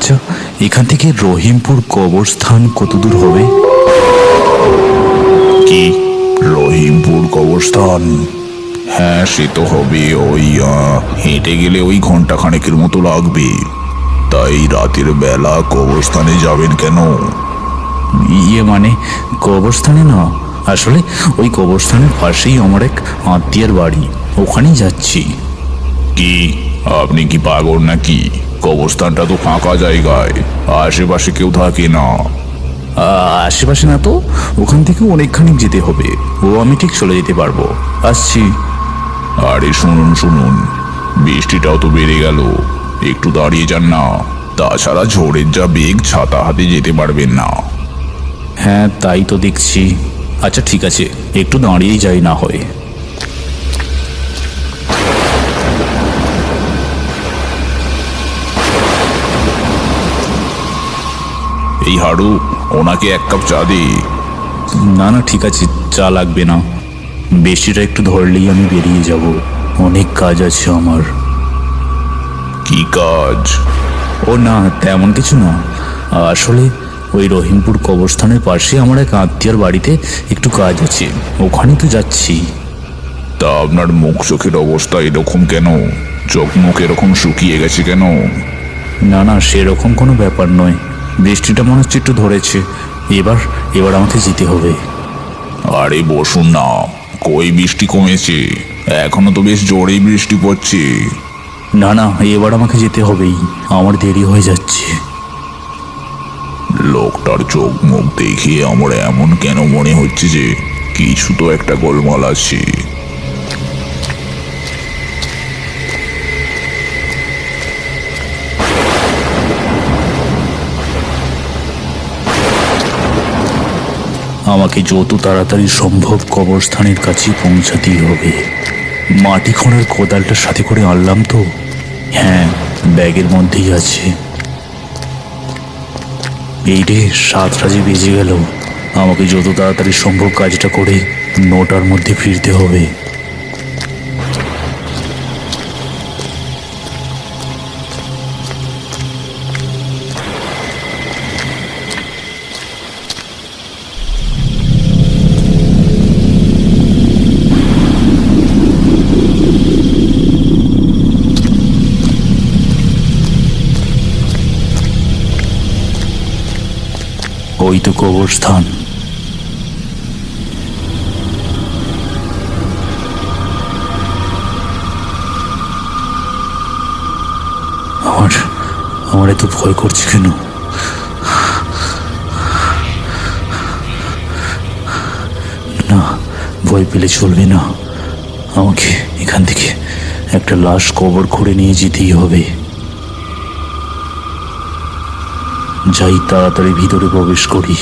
আচ্ছা, এখান থেকে রহিমপুর কবরস্থান কত দূর হবে? কি, রহিমপুর কবরস্থান? হ্যাঁ, সে তো হবে। ওই হেঁটে গেলে ওই ঘন্টা খানেকের মতো লাগবে। তাই রাতের বেলা কবরস্থানে যাবেন কেন? মানে কবরস্থানে না, আসলে ওই কবরস্থানের পাশেই আমার এক আত্মীয়ের বাড়ি, ওখানেই যাচ্ছি। কি, আপনি কি পাগল নাকি? কবরস্থানটা তো ফাঁকা জায়গায়, আশেপাশে কেউ থাকে না। আশেপাশে না তো, ওখান থেকে অনেকখানি যেতে হবে। আমি ঠিক চলে যেতে পারবো, আসছি। আরে শুনুন শুনুন, বৃষ্টিটাও তো বেড়ে গেল, একটু দাঁড়িয়ে যান না। তাছাড়া ঝড়ের যা বেগ, ছাতা হাতে যেতে পারবেন না। হ্যাঁ, তাই তো দেখছি। আচ্ছা ঠিক আছে, একটু দাঁড়িয়েই যাই না হয়। এই হাড়ু, ওনাকে এক কাপ চা দে। না না, ঠিক আছে, চা লাগবে না। বৃষ্টিটা একটু ধরলেই আমি বেরিয়ে যাব, অনেক কাজ আছে আমার। কি কাজ? ও না, তেমন কিছু না। আসলে ওই রহিমপুর কবরস্থানের পাশে আমার এক আত্মীয়র বাড়িতে একটু কাজ আছে, ওখানেই তো যাচ্ছি। তা আপনার মুখ চোখের অবস্থা এরকম কেন? চোখ মুখ এরকম শুকিয়ে গেছে কেন? না না, সেরকম কোনো ব্যাপার নয়। বৃষ্টিটা মনে হচ্ছে একটু ধরেছে, এবার এবার আমাকে যেতে হবে। আরে বসুন না, কই বৃষ্টি কমেছে? এখনো তো বেশ জোরেই বৃষ্টি পড়ছে। না না, এবার আমাকে যেতে হবেই, আমার দেরি হয়ে যাচ্ছে। লোকটার চোখ মুখ দেখে আমার এমন কেন মনে হচ্ছে যে কিছু তো একটা গোলমাল আছে। আমাকে যত তাড়াতাড়ি সম্ভব কবরস্থানের কাছে পৌঁছাতেই হবে। মাটি খোঁড়ার কোদালটা সাথে করে আনলাম তো? হ্যাঁ, ব্যাগের মধ্যেই আছে। এই রে, 7টা যে বেজে গেল। আমাকে যত তাড়াতাড়ি সম্ভব কাজটা করে 9টার মধ্যে ফিরতে হবে। ওই তো কবরস্থান। আমার আমার এত ভয় করছে কেন? না, ভয় পেলে চলবে না। আমাকে এখান থেকে একটা লাশ কবর করে নিয়ে যেতেই হবে। যাই, তাড়াতাড়ি ভিতরে প্রবেশ করি।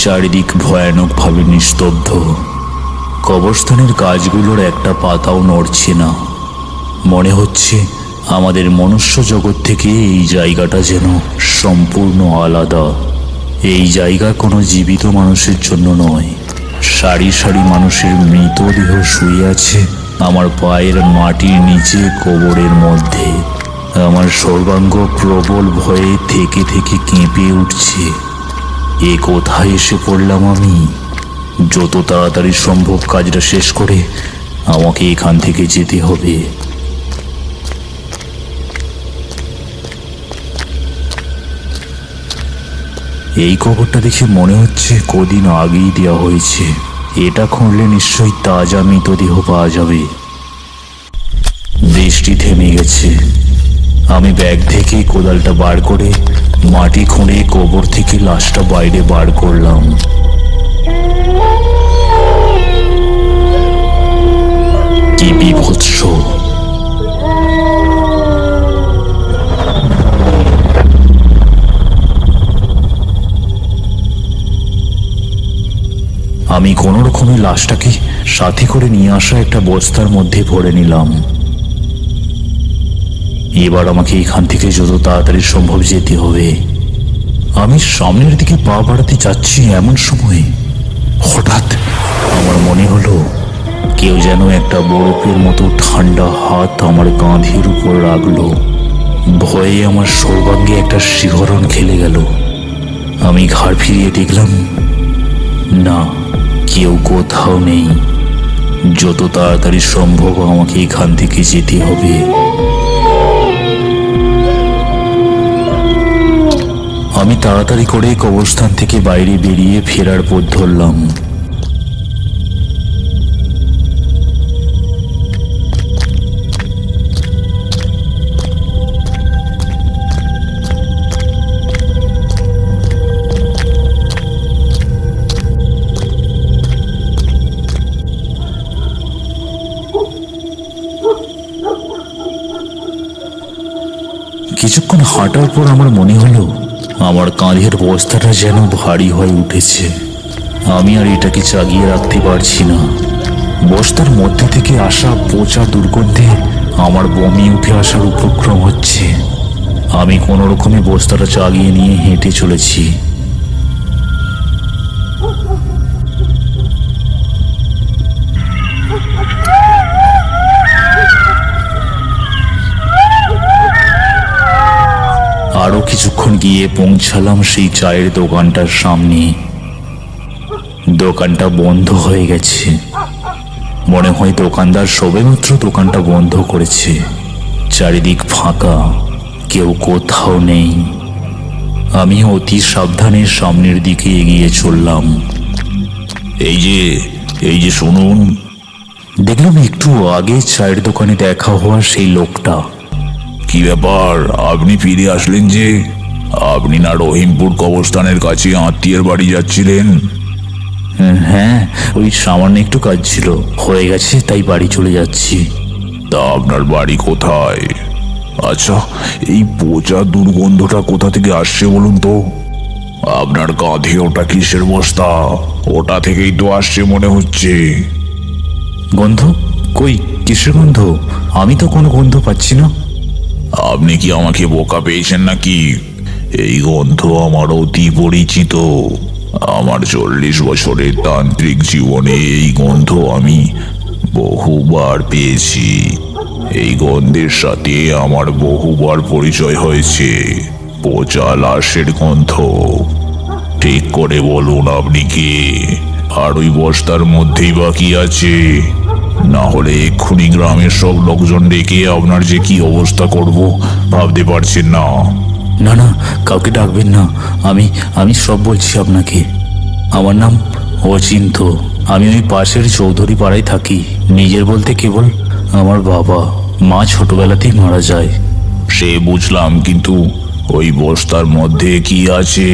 চারিদিক ভয়ানকভাবে নিস্তব্ধ। কবরস্থানের গাছগুলোর একটা পাতাও নড়ছে না। মনে হচ্ছে আমাদের মনুষ্য জগৎ থেকে এই জায়গাটা যেন সম্পূর্ণ আলাদা। এই জায়গা কোনো জীবিত মানুষের জন্য নয়। সারি সারি মানুষের মৃতদেহ শুয়ে আছে আমার পায়ের মাটির নিচে কবরের মধ্যে। আমার সর্বাঙ্গ প্রবল ভয়ে থেকে থেকে কেঁপে উঠছে। এ কোথায় এসে পড়লাম আমি? যত তাড়াতাড়ি সম্ভব কাজটা শেষ করে আমাকে এখান থেকে যেতে হবে। এই কবরটা দেখে মনে হচ্ছে কদিন আগেই দেওয়া হয়েছে। এটা খুঁড়লে নিশ্চয়ই তাজা মৃতদেহ পাওয়া যাবে। বৃষ্টি থেমে গেছে। আমি ব্যাগ থেকে কোদালটা বার করে মাটি খুঁড়ে কবর থেকে লাশটা বাইরে বার করলাম। কি বিভৎস! লাশটাকে সাথে করে নিয়ে আসা একটা বস্তার মধ্যে ভরে নিলাম। এবার আমাকে এখান থেকে যত তাড়াতাড়ি সম্ভব যেতে হবে। আমি সামনের দিকে পা বাড়াতে যাচ্ছি, এমন সময় হঠাৎ আমার মনে হলো কেউ যেন একটা বরফের মতো ঠান্ডা হাত আমার কাঁধের উপর রাখলো। ভয়ে আমার সর্বাঙ্গে একটা শিহরণ খেলে গেল। আমি ঘাড় ফিরিয়ে দেখলাম, না, কেউ কোথাও নেই। যত তাড়াতাড়ি সম্ভব আমাকে এখান থেকে যেতে হবে। আমি তাড়াতাড়ি করে কবরস্থান থেকে বাইরে বেরিয়ে ফেরার পথ ধরলাম। কিছুক্ষণ হাঁটার পর আমার মনে হলো আমার কাঁধের বস্তাটা যেন ভারী হয়ে উঠেছে। আমি আর এটাকে চাগিয়ে রাখতে পারছি না। বস্তার মধ্যে থেকে আসা পচা দুর্গন্ধে আমার বমি উঠে আসার উপক্রম হচ্ছে। আমি কোনো রকমে বস্তাটা চাগিয়ে নিয়ে হেঁটে চলেছি। আরো কিছুক্ষণ গিয়ে পৌঁছালাম সেই চায়ের দোকানটার সামনে। দোকানটা বন্ধ হয়ে গেছে। মনে হয় দোকানদার সবেমাত্র দোকানটা বন্ধ করেছে। চারিদিক ফাঁকা, কেউ কোথাও নেই। আমি অতি সাবধানে সামনের দিকে এগিয়ে চললাম। এই যে শুনুন। দেখলাম একটু আগে চায়ের দোকানে দেখা হওয়া সেই লোকটা। কি ব্যাপার, আপনি ফিরে আসলেন যে? আপনি না রহিমপুর কবরস্থানের কাছে আত্মীয়ের বাড়ি যাচ্ছিলেন? হ্যাঁ, ওই সামান্য একটু কাজ ছিল, হয়ে গেছে, তাই বাড়ি চলে যাচ্ছি। তা আপনার বাড়ি কোথায়? আচ্ছা, এই পচা দুর্গন্ধটা কোথা থেকে আসছে বলুন তো? আপনার কাঁধে ওটা কিসের বস্তা? ওটা থেকেই তো আসছে মনে হচ্ছে। গন্ধ? কই, কিসের গন্ধ? আমি তো কোনো গন্ধ পাচ্ছি না। আপনি কি আমাকে বোকা পেয়েছেন নাকি? এই গন্ধ আমার অতি পরিচিত। আমার 40 বছরের তান্ত্রিক জীবনে এই গন্ধ আমি বহুবার পেয়েছি। এই গন্ধের সাথে আমার বহুবার পরিচয় হয়েছে। পচা লাশের গন্ধ। ঠিক করে বলুন আপনি কে? আর ওই বস্তার মধ্যেই বা কি আছে? না হলে এক্ষুনি গ্রামের সব লোকজন ডেকে আপনার যে কি অবস্থা করব ভাবতে পারছেন না। না না, কাউকে ডাকবেন না। আমি সব বলছি আপনাকে। আমার নাম অচিন্ত। আমি ওই পাশের চৌধুরী পাড়ায় থাকি। নিজের বলতে কেবল আমার বাবা, মা ছোটবেলাতেই মারা যায়। সে বুঝলাম, কিন্তু ওই বস্তার মধ্যে কি আছে?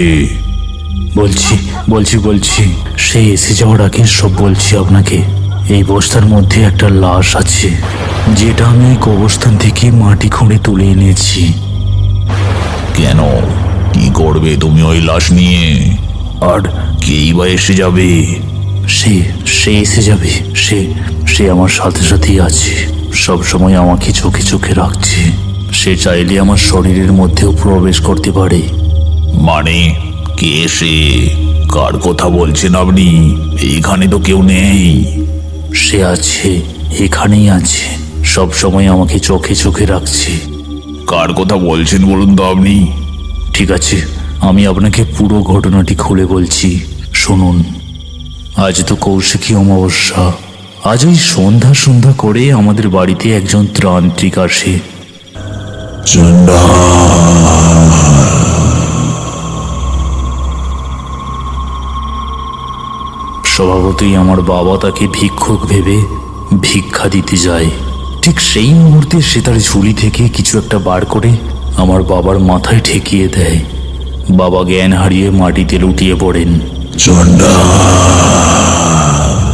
বলছি সে এসে যাওয়ার আগে সব বলছি আপনাকে। এই বস্তার মধ্যে একটা লাশ আছে, যেটা আমি ওই কবরস্থান থেকে মাটি খুঁড়ে তুলে এনেছি। কেন? কি করবে তুমি ওই লাশ নিয়ে? আর কেই বা এসে যাবে? সে এসে যাবে। সে আমার সাথে সাথেই আছে, সব সময় আমাকে চোখে চোখে রাখছে। সে চাইলে আমার শরীরের মধ্যেও প্রবেশ করতে পারে। মানে কে সে? কার কথা বলছেন আপনি? এইখানে তো কেউ নেই। সে আছে, এখানেই আছে, সব সময় আমাকে চোখে চোখে রাখছে। কার কথা বলছেন বলুন তো আপনি? ঠিক আছে, আমি আপনাকে পুরো ঘটনাটি খুলে বলছি, শুনুন। আজ তো কৌশিকী অমাবস্যা। আজ ওই সন্ধ্যা করে আমাদের বাড়িতে একজন ত্রান্ত্রিক আসে। স্বভাবতই আমার বাবা তাকে ভিক্ষুক ভেবে ভিক্ষা দিতে যায়। ঠিক সেই মুহূর্তে সে তার ঝুলি থেকে কিছু একটা বার করে আমার বাবার মাথায় ঠেকিয়ে দেয়। বাবা জ্ঞান হারিয়ে মাটিতে লুটিয়ে পড়েন।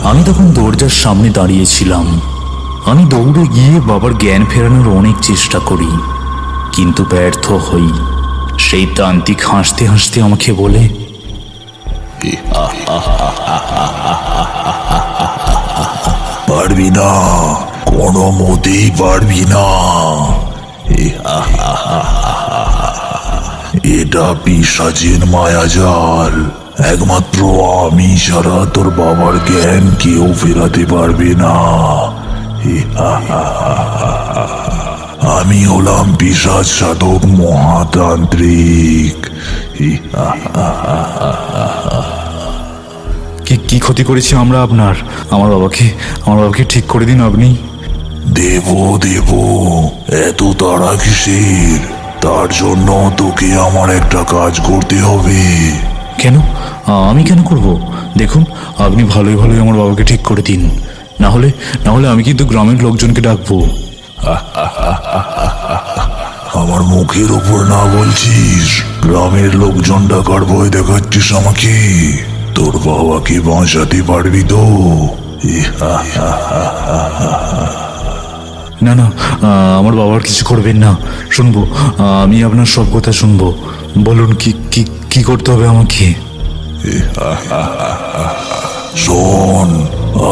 আমি তখন দরজার সামনে দাঁড়িয়েছিলাম। আমি দৌড়ে গিয়ে বাবার জ্ঞান ফেরানোর অনেক চেষ্টা করি, কিন্তু ব্যর্থ হই। সেই তান্ত্রিক হাসতে হাসতে আমাকে বলে, পারবি না, কোনো মতেই পারবি না। এটা পিশাচের মায়াজাল। একমাত্র আমি ছাড়া তোর বাবার জ্ঞান কেউ ফেরাতে পারবে না। আমি হলাম পিশাচ সাধক মহাতান্ত্রিক। কি ক্ষতি করেছি আমরা আপনার? আমার বাবাকে ঠিক করে দিন আপনি। দেব এত তাড়া কিসের? তার জন্য তোকে আমার একটা কাজ করতে হবে। কেন? আমি কেন করব? দেখুন, আপনি ভালোই আমার বাবাকে ঠিক করে দিন। না হলে আমি কিন্তু গ্রামের লোকজনকে ডাকবো। আমার মুখের ওপর না বলছিস? গ্রামের লোকজন ডাকার ভয় দেখাচ্ছিস আমাকে? তোর বাবাকে বাঁচাতে পারবি তো? না, আমার বাবার কিছু করবেন না। শুনবো, আমি আপনার সব কথা শুনবো। বলুন কি করতে হবে আমাকে? শোন,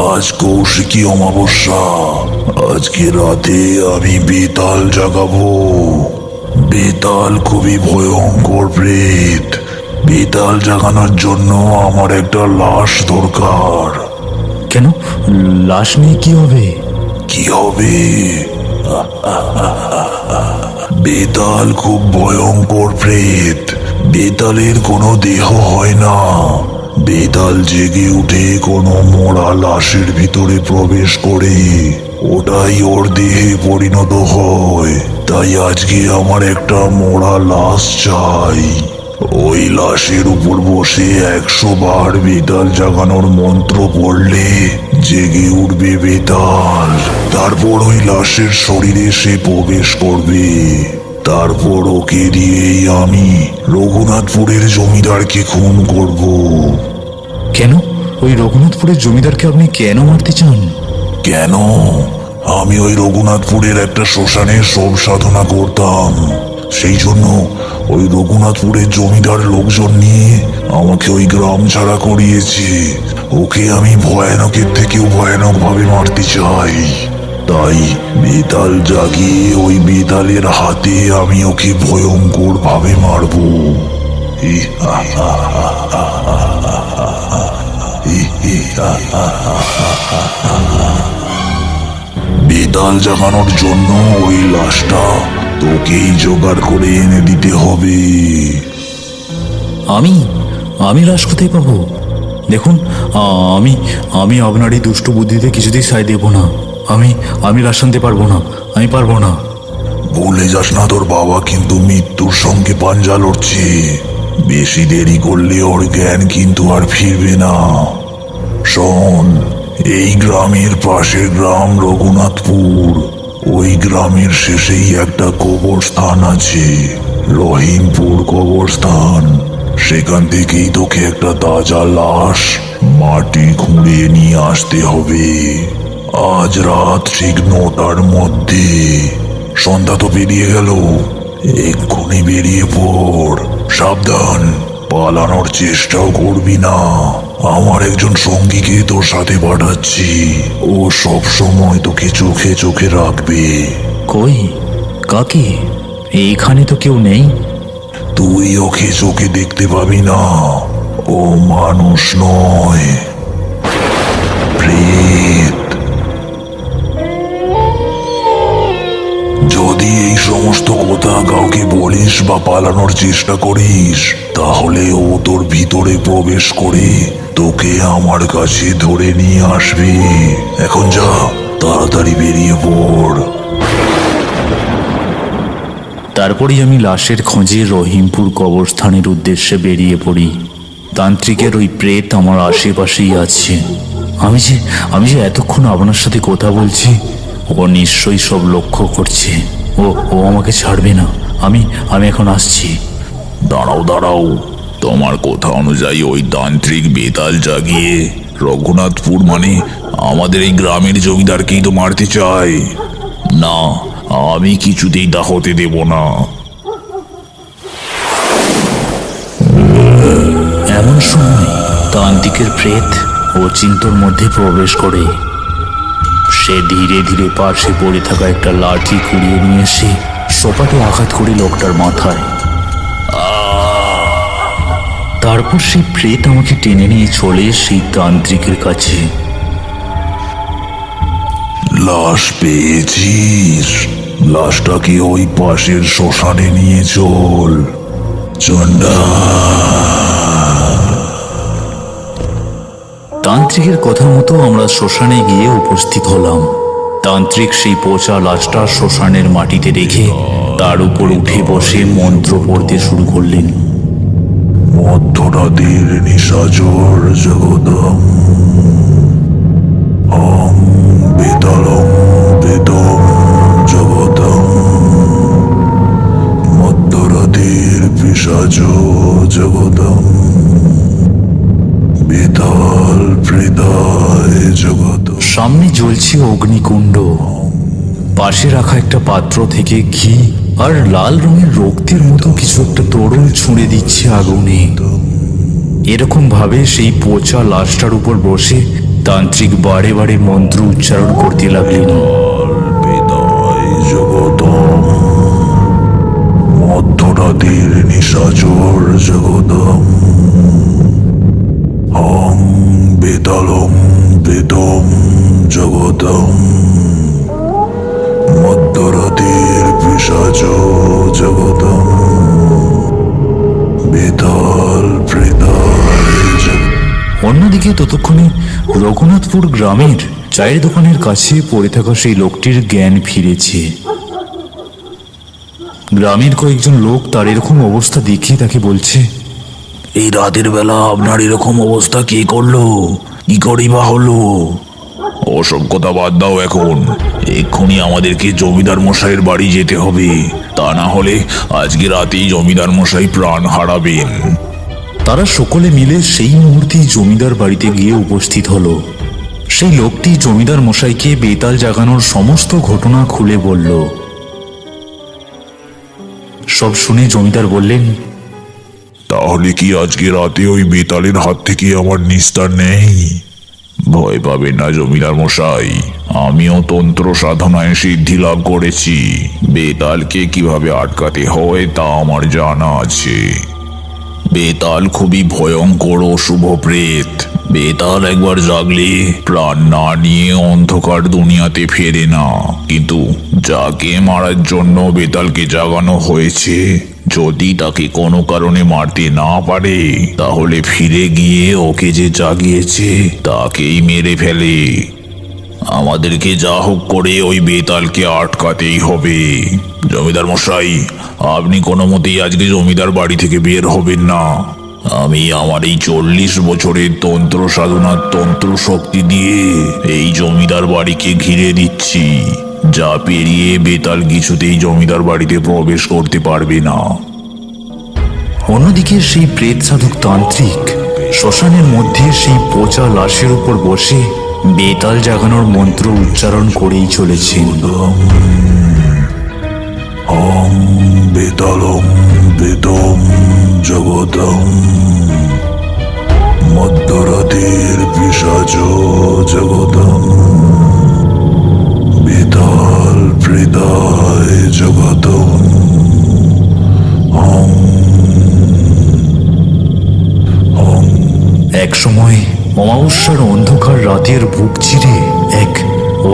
আজ কৌশিকী অমাবস্যা। আজকে রাতে আমি বেতাল জাগাবো। বেতাল খুবই ভয়ঙ্কর প্রেত। বেতাল জাগানোর জন্য আমার একটা লাশ দরকার। কেন? লাশ নিয়ে কি হবে? কি হবে? বেতাল খুব ভয়ঙ্কর প্রেত। বেতালের কোনো দেহ হয় না। বেতাল জেগে উঠে কোনো মরা লাশের ভিতরে প্রবেশ করে ওটাই ওর দেহে পরিণত হয়। তাই আজকে আমার একটা মরা লাশ চাই। ওই লাশের উপর বসে 100 বার বেতাল জাগানোর মন্ত্র পড়লে জেগে উঠবে বেতাল। তারপর ওই লাশের শরীরে সে প্রবেশ করবে। তারপর ওকে দিয়েই আমি রঘুনাথপুরের জমিদারকে খুন করব। কেন? ওই রঘুনাথপুরের জমিদারকে আপনি কেন মারতে চান? কেন? আমি ওই রঘুনাথপুরের একটা শ্মশানে সব সাধনা করতাম। সেই জন্য ওই রঘুনাথপুরের জমিদার লোকজন নিয়ে আমাকে ওই গ্রাম ছাড়া করিয়েছে। ওকে আমি ভয়ানকের থেকেও ভয়ানক ভাবে মারতে চাই। তাই বেতাল জাগিয়ে ওই বেতালের হাতে আমি ওকে ভয়ঙ্কর ভাবে মারব। বেতাল জাগানোর জন্য ওই লাশটা তোকেই জোগাড় করে এনে দিতে হবে। আমি লাশ কোথায় পাবো? দেখুন, আমি আপনার এই দুষ্টু বুদ্ধিতে কিছুতেই সায় দেব না। আমি লাশ আনতে পারবো না। আমি পারবো না। ভুলে যাস না, তোর বাবা কিন্তু মৃত্যুর সঙ্গে পাঞ্জা লড়ছে। বেশি দেরি করলে ওর জ্ঞান কিন্তু আর ফিরবে না। শোন, এই গ্রামের পাশের গ্রাম রঘুনাথপুর। ওই গ্রামের শেষেই একটা কবরস্থান আছে, রহিমপুর কবরস্থান। সেখান থেকেই তোকে একটা তাজা লাশ মাটি খুঁড়ে নিয়ে আসতে হবে। আজ রাত ঠিক 9টার মধ্যে। সন্ধ্যা তো পেরিয়ে গেল, এক্ষুনি বেরিয়ে পড়। সাবধান, পালানোর চেষ্টাও করবি না। আমার একজন সঙ্গীকে তোর সাথে পাঠাচ্ছি। ও সব সময় তোকে চোখে চোখে রাখবে। কই? কাকে? এইখানে তো কেউ নেই। তুই ওকে চোখে দেখতে পাবি না। ও মানুষ নয়, প্রেত। যদি এই সমস্ত কথা কাউকে বলিস বা পালানোর চেষ্টা করিস, তাহলে ও তোর ভিতরে প্রবেশ করে তোকে আমার কাছে ধরে নিয়ে আসবে। এখন যা, তাড়াতাড়ি বেরিয়ে পড়। তারপরেই আমি লাশের খোঁজে রহিমপুর কবরস্থানের উদ্দেশ্যে বেরিয়ে পড়ি। তান্ত্রিকের ওই প্রেত আমার আশেপাশেই আছে। আমি যে এতক্ষণ আপনার সাথে কথা বলছি, ও নিশ্চয়ই সব লক্ষ্য করছে। ও আমাকে ছাড়বে না। আমি এখন আসছি। দাঁড়াও, তোমার কথা অনুযায়ী ওই তান্ত্রিক বেতাল জাগিয়ে রঘুনাথপুর মানে আমাদের এই গ্রামের জমিদারকেই তো মারতে চায়। না, আমি কিছুতেই তা হতে দেব না। এমন সময় তান্ত্রিকের প্রেত ও চিন্তর মধ্যে প্রবেশ করে। সে সে ধীরে ধীরে পাশে পড়ে থাকা একটা লাঠি কুড়িয়ে নিয়ে এসে সোপাতে আঘাত করে লোকটার মাথায়। তারপর সেই প্রেত আমাকে টেনে নিয়ে চলে সেই তান্ত্রিকের কাছে। লাশ পেয়েছিস? লাশটাকে ওই পাশের শ্মশানে নিয়ে চল। চন্ডা। তান্ত্রিকের কথা মতো আমরা শ্মশানে গিয়ে উপস্থিত হলাম। তান্ত্রিক সেই পচা লাশটা শ্মশানের মাটিতে রেখে তার উপর উঠে বসে মন্ত্র পড়তে শুরু করলেন। মধ্যরাতের নিশাচর জগদম অং বেতালং বেদম জগদম। মধ্যরাতের পিশাচ জগদম বেতাল প্রেদায় জগদম। সামনে জ্বলছে অগ্নিকুণ্ড। পাশে রাখা একটা পাত্র থেকে ঘি আর লাল রঙের রক্তের মতো কিছু একটা তরল ছুঁড়ে দিচ্ছে আগুনে। এরকম ভাবে সেই পচা লাশটার উপর বসে তান্ত্রিক বারে বারে মন্ত্র উচ্চারণ করতে লাগলেন। বেদায় জগদম মধ্যরাতের নিশাচর জগদম অং বেতালং বেদম জগদম। মধ্যরাতের পিশাচ জগদম বেতাল প্রেদায়। অন্যদিকে ততক্ষণে রঘুনাথপুর গ্রামের চায়ের দোকানের কাছে পড়ে থাকা সেই লোকটির জ্ঞান ফিরেছে। গ্রামের কয়েকজন লোক তার এরকম অবস্থা দেখে তাকে বলছে, এই রাতের বেলা আপনার এরকম অবস্থা কে করলো? কি করি বা হলো? ওসব কথা বাদ দাও এখন। এক্ষুনি আমাদেরকে জমিদার মশাইয়ের বাড়ি যেতে হবে, তা না হলে আজকে রাতেই জমিদার মশাই প্রাণ হারাবেন। তারা সকলে মিলে সেই মুহূর্তেই জমিদার বাড়িতে গিয়ে উপস্থিত হলো। সেই লোকটি জমিদার মশাইকে বেতাল জাগানোর সমস্ত ঘটনা খুলে বলল। সব শুনে জমিদার বললেন, তাহলে কি আজকে রাতে ওই বেতালের হাত থেকে আমার নিস্তার নেই? ভয় পাবেন না জমিদার মশাই, আমিও তন্ত্র সাধনায় সিদ্ধি লাভ করেছি। বেতালকে কিভাবে আটকাতে হয় তা আমার জানা আছে। বেতাল খুবই ভয়ঙ্কর ও শুভ প্রেত। বেতাল একবার জাগলে প্রাণ না নিয়ে অন্ধকার দুনিয়াতে ফেরে না। কিন্তু যাকে মারার জন্য বেতালকে জাগানো হয়েছে, যদি তাকে কোনো কারণে মারতে না পারে, তাহলে ফিরে গিয়ে ওকে যে জাগিয়েছে তাকেই মেরে ফেলে। আমাদেরকে যা হোক করে ওই বেতালকে আটকাতেই হবে। জমিদার মশাই, আপনি কোনো মতেই আজকে জমিদার বাড়ি থেকে বের হবেন না। আমি আমার এই 40 বছরের তন্ত্র সাধনার তন্ত্র শক্তি দিয়ে এই জমিদার বাড়িকে ঘিরে দিচ্ছি। যা পেরিয়ে বেতাল কিছুতেই জমিদার বাড়িতে প্রবেশ করতে পারবে না। অন্যদিকে সেই প্রেত সাধক তান্ত্রিক শ্মশানের মধ্যে সেই পচা লাশের উপর বসে বেতাল জাগানোর মন্ত্র উচ্চারণ করেই চলেছেন। অং বেতালং বেদম জগদম মধ্যরাতের পিশাচ জগদম বেতাল প্রেদায় জগদম। অং অং। এক সময় অমাবস্যার অন্ধকার রাতের বুক চিরে এক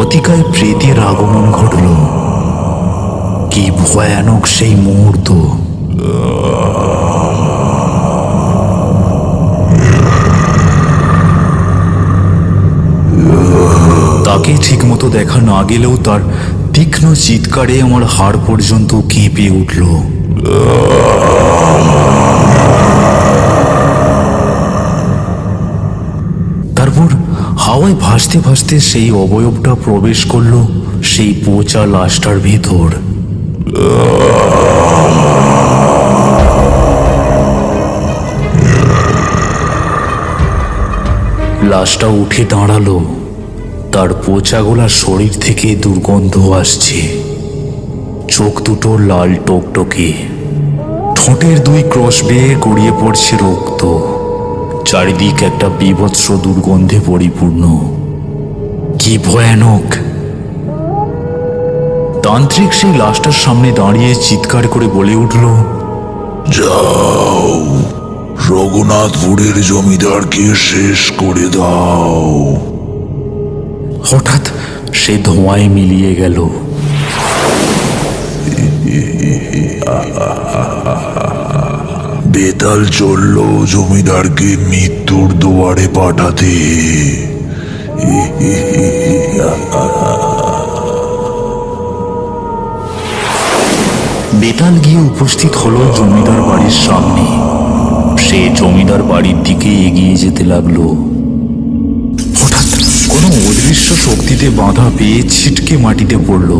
অতিকায় প্রেতের আগমন ঘটল। কি ভয়ানক সেই মুহূর্ত! তাকে ঠিকমতো দেখা না গেলেও তার তীক্ষ্ণ চিৎকারে আমার হাড় পর্যন্ত কেঁপে উঠল। তারপর হাওয়ায় ভাসতে ভাসতে সেই অবয়বটা প্রবেশ করলো সেই পচা লাশটার ভেতর। লাশটা উঠে দাঁড়ালো। তার পচা গোলা শরীর থেকে দুর্গন্ধ আসছে। চোখ দুটো লাল টকটকে, ঠোঁটের দুই ক্রস বেয়ে গড়িয়ে পড়ছে রক্ত। চারিদিক একটা বীভৎস দুর্গন্ধে পরিপূর্ণ। কি ভয়ানক! তান্ত্রিক সেই লাশটার সামনে দাঁড়িয়ে চিৎকার করে বলে উঠল, যাও, রঘুনাথপুরের জমিদারকে শেষ করে দাও। হঠাৎ সে ধোঁয়ায় মিলিয়ে গেল। বেতাল চলল জমিদারকে মৃত্যুর দুয়ারে পাঠাতে। বেতাল গিয়ে উপস্থিত হলো জমিদার বাড়ির সামনে। সে জমিদার বাড়ির দিকে এগিয়ে যেতে লাগলো। হঠাৎ কোনো অদৃশ্য শক্তিতে বাধা পেয়ে ছিটকে মাটিতে পড়ল।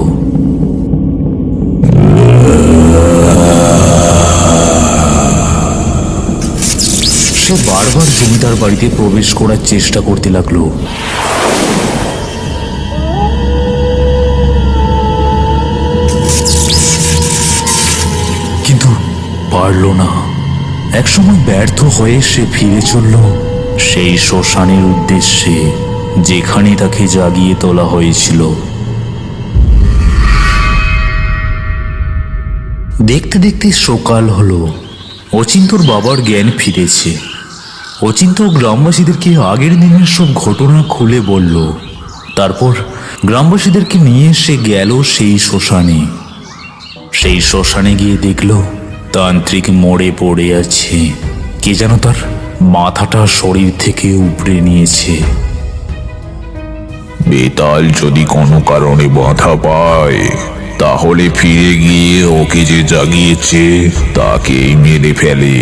সে বারবার জমিদার বাড়িতে প্রবেশ করার চেষ্টা করতে লাগলো। কিন্তু পারল না। একসময় ব্যর্থ হয়ে সে ফিরে চলল সেই শ্মশানের উদ্দেশ্যে, যেখানে তাকে জাগিয়ে তোলা হয়েছিল। দেখতে দেখতে সকাল হলো। অচিন্তর বাবার জ্ঞান ফিরেছে। অচিন্ত গ্রামবাসীদেরকে আগের দিনের সব ঘটনা খুলে বলল। তারপর গ্রামবাসীদেরকে নিয়ে সে গেল সেই শ্মশানে। সেই শ্মশানে গিয়ে দেখল তান্ত্রিক মরে পড়ে আছে। কে যেন তার মাথাটা শরীর থেকে উপড়ে নিয়েছে। বেতাল যদি কোনো কারণে বাধা পায়, তাহলে ফিরে গিয়ে ওকে যে জাগিয়েছে তাকেই মেরে ফেলে।